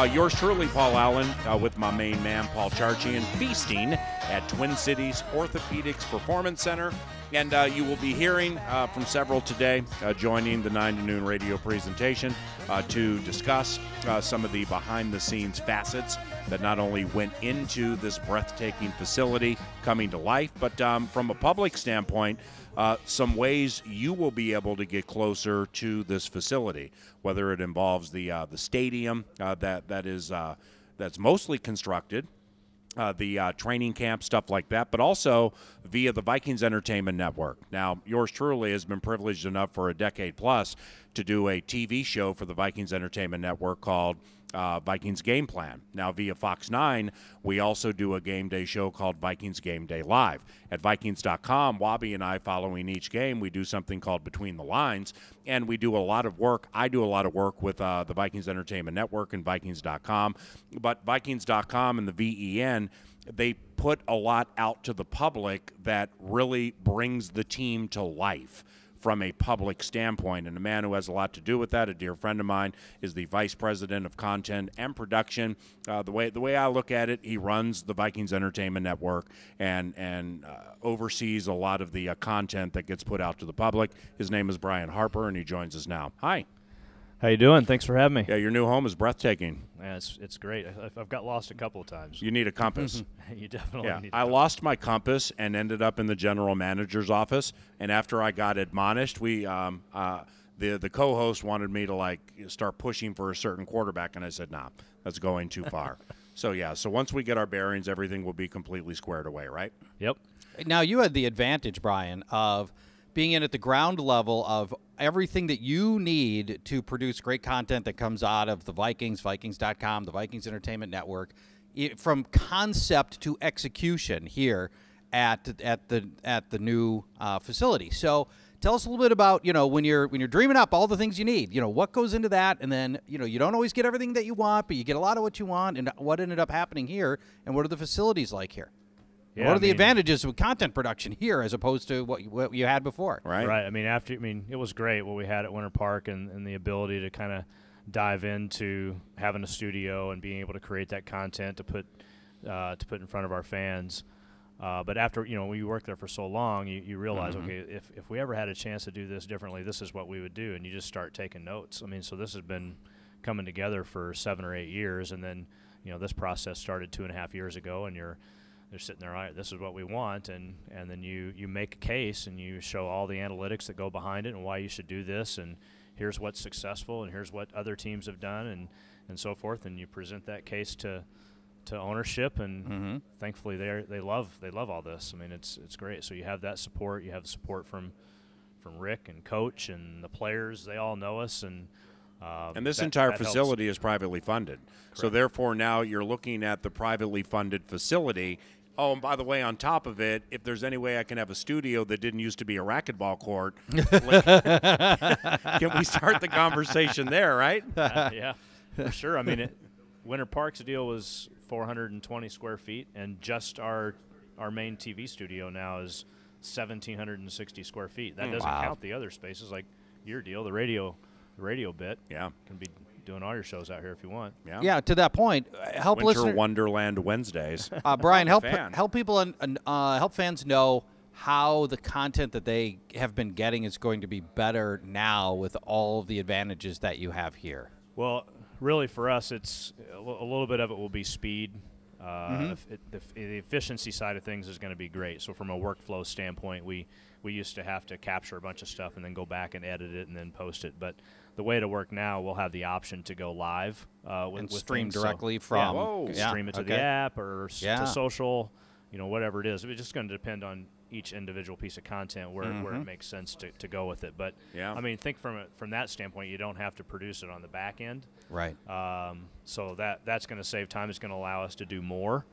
Yours truly, Paul Allen, with my main man, Paul Charchian, feasting at Twin Cities Orthopedics Performance Center. And you will be hearing from several today joining the 9 to noon radio presentation to discuss some of the behind-the-scenes facets that not only went into this breathtaking facility coming to life, but from a public standpoint, some ways you will be able to get closer to this facility, whether it involves the stadium that's mostly constructed, the training camp, stuff like that, but also via the Vikings Entertainment Network. Now, yours truly has been privileged enough for a decade plus to do a TV show for the Vikings Entertainment Network called Vikings Game Plan. Now, via Fox 9, we also do a game day show called Vikings Game Day Live. At Vikings.com, Wabi and I, following each game, we do something called Between the Lines, and we do a lot of work. I do a lot of work with the Vikings Entertainment Network and Vikings.com, but Vikings.com and the VEN, they put a lot out to the public that really brings the team to life from a public standpoint. And the man who has a lot to do with that, a dear friend of mine, is the Vice President of Content and Production. The way I look at it, he runs the Vikings Entertainment Network and oversees a lot of the content that gets put out to the public. His name is Brian Harper, and he joins us now. Hi. How you doing? Thanks for having me. Yeah, your new home is breathtaking. Yeah, it's great. I've got lost a couple of times. You need a compass. You definitely need a compass. I lost my compass and ended up in the general manager's office. And after I got admonished, the co-host wanted me to start pushing for a certain quarterback, and I said, nah, that's going too far. So once we get our bearings, everything will be completely squared away, right? Yep. Now, you had the advantage, Brian, of being in at the ground level of everything that you need to produce great content that comes out of the Vikings, Vikings.com, the Vikings Entertainment Network, from concept to execution here at the new facility. So tell us a little bit about, when you're dreaming up all the things you need, what goes into that, and then, you don't always get everything that you want, but you get a lot of what you want, and what ended up happening here, and what are the facilities like here? Yeah, what are the advantages of content production here as opposed to what you had before? Right. Right. It was great what we had at Winter Park and the ability to kind of dive into having a studio and being able to create that content to put in front of our fans. But after, when you work there for so long, you realize, okay, if we ever had a chance to do this differently, this is what we would do. And you just start taking notes. So this has been coming together for 7 or 8 years. And then, this process started 2.5 years ago, and they're sitting there, all right, this is what we want, and then you make a case and you show all the analytics that go behind it and why you should do this, and here's what's successful and here's what other teams have done and so forth, and you present that case to ownership, and thankfully they love all this. It's great. So you have that support, you have the support from Rick and Coach and the players. They all know us, and this entire facility is privately funded. Correct. So therefore now you're looking at the privately funded facility. Oh, and by the way, on top of it, if there's any way I can have a studio that didn't used to be a racquetball court, can we start the conversation there, right? Yeah, for sure. Winter Park's deal was 420 square feet, and just our main TV studio now is 1,760 square feet. That doesn't count the other spaces like your deal, the radio bit. Yeah. Can be doing all your shows out here if you want. Yeah, to that point, help Winter Wonderland Wednesdays. Brian, help people and help fans know how the content that they have been getting is going to be better now with all of the advantages that you have here. Well, really for us, it's a little bit of it will be speed. The efficiency side of things is going to be great. So from a workflow standpoint, we used to have to capture a bunch of stuff and then go back and edit it and then post it. But the way to work now, we'll have the option to go live with stream things. directly from stream it to the app or to social, whatever it is. It's just going to depend on each individual piece of content where it makes sense to go with it. But think from that standpoint, you don't have to produce it on the back end. Right. So that's going to save time. It's going to allow us to do more,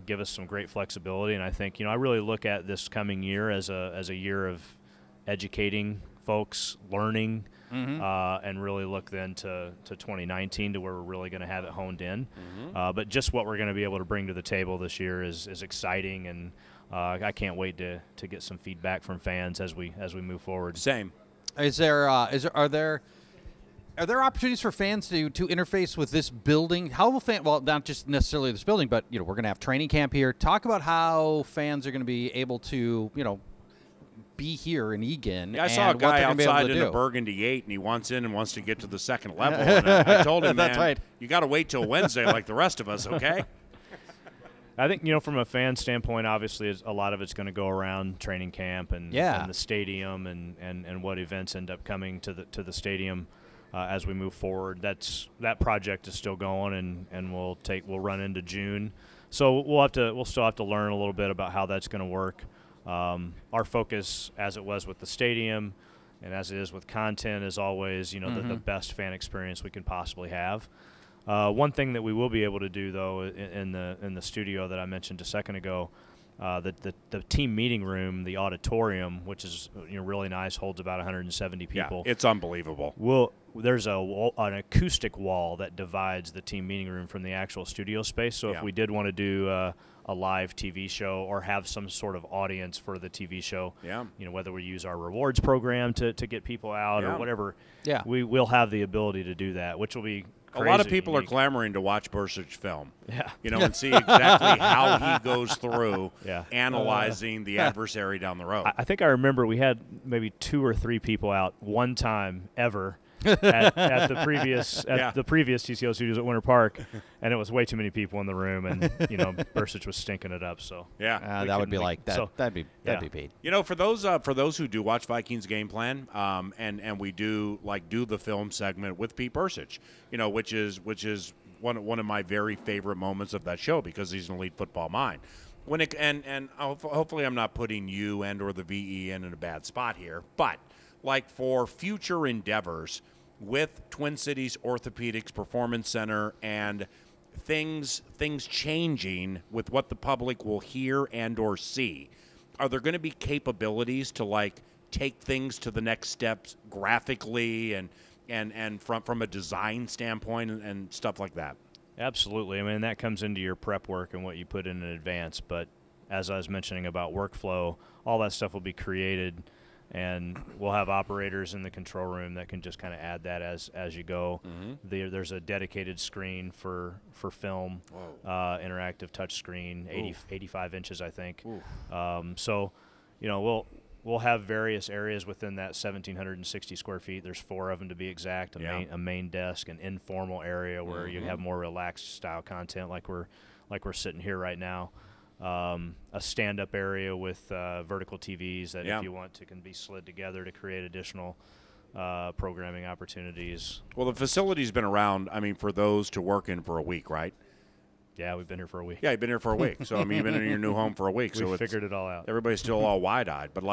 give us some great flexibility. And I think I really look at this coming year as a year of educating folks, learning, and really look then to 2019 to where we're really going to have it honed in. But just what we're going to be able to bring to the table this year is exciting, and I can't wait to get some feedback from fans as we move forward. Same. Are there are there opportunities for fans to interface with this building? How will well, not just necessarily this building, but we're going to have training camp here. Talk about how fans are going to be able to be here in Egan. Yeah, I saw a guy outside in a Burgundy 8, and he wants in and wants to get to the second level. And I told him, man, right. You got to wait till Wednesday like the rest of us, okay? I think, from a fan standpoint, obviously a lot of it's going to go around training camp and the stadium and what events end up coming to the stadium as we move forward. That project is still going, and we'll run into June. So we'll still have to learn a little bit about how that's going to work. Our focus, as it was with the stadium and as it is with content, is always the best fan experience we can possibly have. One thing that we will be able to do, though, in the studio that I mentioned a second ago, the team meeting room, the auditorium, which is really nice, holds about 170 people. Yeah, it's unbelievable. There's an acoustic wall that divides the team meeting room from the actual studio space. So if we did want to do a live TV show or have some sort of audience for the TV show, whether we use our rewards program to get people out or whatever, we will have the ability to do that, which will be crazy. A lot of people are clamoring to watch Bursich film, and see exactly how he goes through analyzing the adversary down the road. I think I remember we had maybe 2 or 3 people out one time ever at the previous TCO studios at Winter Park, and it was way too many people in the room, and Bursich was stinking it up. So that would be like that. So, that'd be paid. For those who do watch Vikings Game Plan, and we do the film segment with Pete Bursich, which is one of my very favorite moments of that show because he's an elite football mind. Hopefully I'm not putting you and or the VEN in a bad spot here, but for future endeavors with Twin Cities Orthopedics Performance Center and things changing with what the public will hear and or see, are there going to be capabilities to take things to the next steps graphically and from a design standpoint and stuff like that? Absolutely. I mean, that comes into your prep work and what you put in advance, but as I was mentioning about workflow, all that stuff will be created, and we'll have operators in the control room that can just kind of add that as you go. Mm-hmm. There's a dedicated screen for film, interactive touch screen, 85 inches, I think. So, we'll have various areas within that 1,760 square feet. There's 4 of them to be exact. A main desk, an informal area where you have more relaxed style content, like we're sitting here right now. A stand-up area with vertical TVs that if you want to can be slid together to create additional programming opportunities. Well, the facility's been around, for those to work in for a week, right? Yeah, we've been here for a week. Yeah, you've been here for a week. So, you've been in your new home for a week. We figured it all out. Everybody's still all wide-eyed. But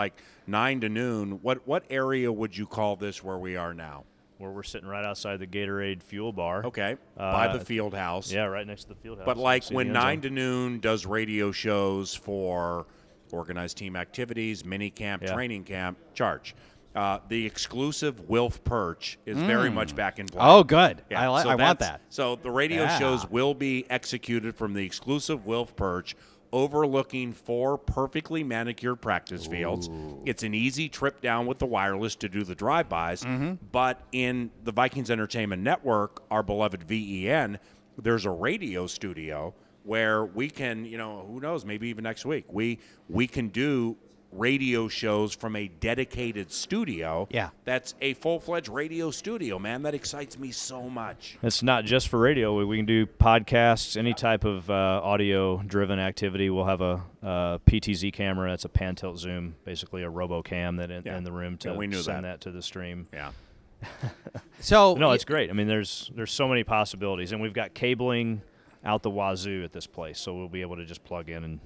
9 to noon, what area would you call this where we are now? Where we're sitting right outside the Gatorade Fuel Bar. Okay, by the field house. Yeah, right next to the field house. But when 9 to noon does radio shows for organized team activities, mini camp, training camp, charge. The exclusive Wilf Perch is very much back in play. Oh, good. Yeah, I want that. So the radio shows will be executed from the exclusive Wilf Perch, overlooking 4 perfectly manicured practice fields. It's an easy trip down with the wireless to do the drive-bys. But in the Vikings Entertainment Network, our beloved VEN, there's a radio studio where we can, who knows, maybe even next week, we can do radio shows from a dedicated studio. Yeah. That's a full-fledged radio studio, man. That excites me so much. It's not just for radio. We can do podcasts, any type of audio-driven activity. We'll have a PTZ camera. That's a pan-tilt zoom, basically a RoboCam that in the room to send that to the stream. Yeah. So no, it's great. There's so many possibilities, and we've got cabling out the wazoo at this place, so we'll be able to just plug in and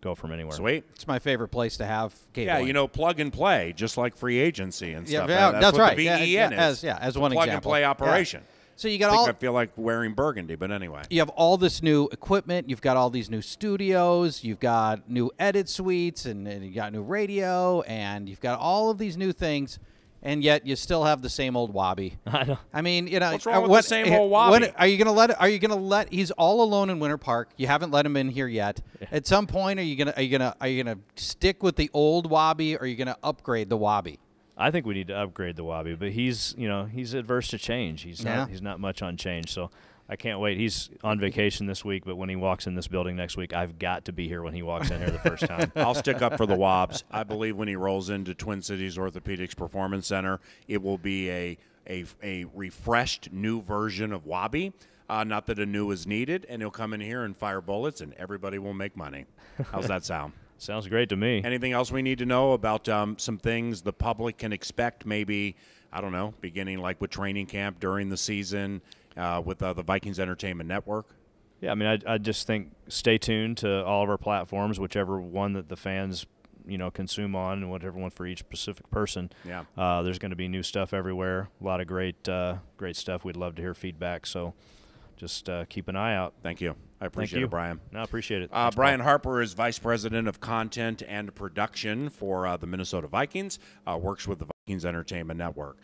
go from anywhere. Sweet. It's my favorite place to have cabling. Yeah, plug and play, just like free agency and stuff. Yeah, that's right. The VEN is. As one plug example. and play operation. Yeah. So you got I feel like wearing burgundy, but anyway. You have all this new equipment. You've got all these new studios. You've got new edit suites, and you got new radio, and you've got all of these new things. And yet you still have the same old Wabi. I know. What's wrong with the same old Wabi? Are you gonna let? He's all alone in Winter Park. You haven't let him in here yet. At some point, are you gonna stick with the old Wabi, or are you gonna upgrade the Wabi? I think we need to upgrade the Wabi, but he's adverse to change. He's not much on change, so I can't wait. He's on vacation this week, but when he walks in this building next week, I've got to be here when he walks in here the first time. I'll stick up for the Wobs. I believe when he rolls into Twin Cities Orthopedics Performance Center, it will be a refreshed new version of Wabi. Not that a new is needed, and he'll come in here and fire bullets, and everybody will make money. How's that sound? Sounds great to me. Anything else we need to know about some things the public can expect, maybe, I don't know, beginning like with training camp during the season with the Vikings Entertainment Network? Yeah, I mean, I just think stay tuned to all of our platforms, whichever one that the fans consume on, and whatever one for each specific person. Yeah. There's going to be new stuff everywhere. A lot of great stuff. We'd love to hear feedback. So just keep an eye out. Thank you. I appreciate it, Brian. No, I appreciate it. Thanks, Brian Harper is Vice President of Content and Production for the Minnesota Vikings, works with the Vikings Entertainment Network.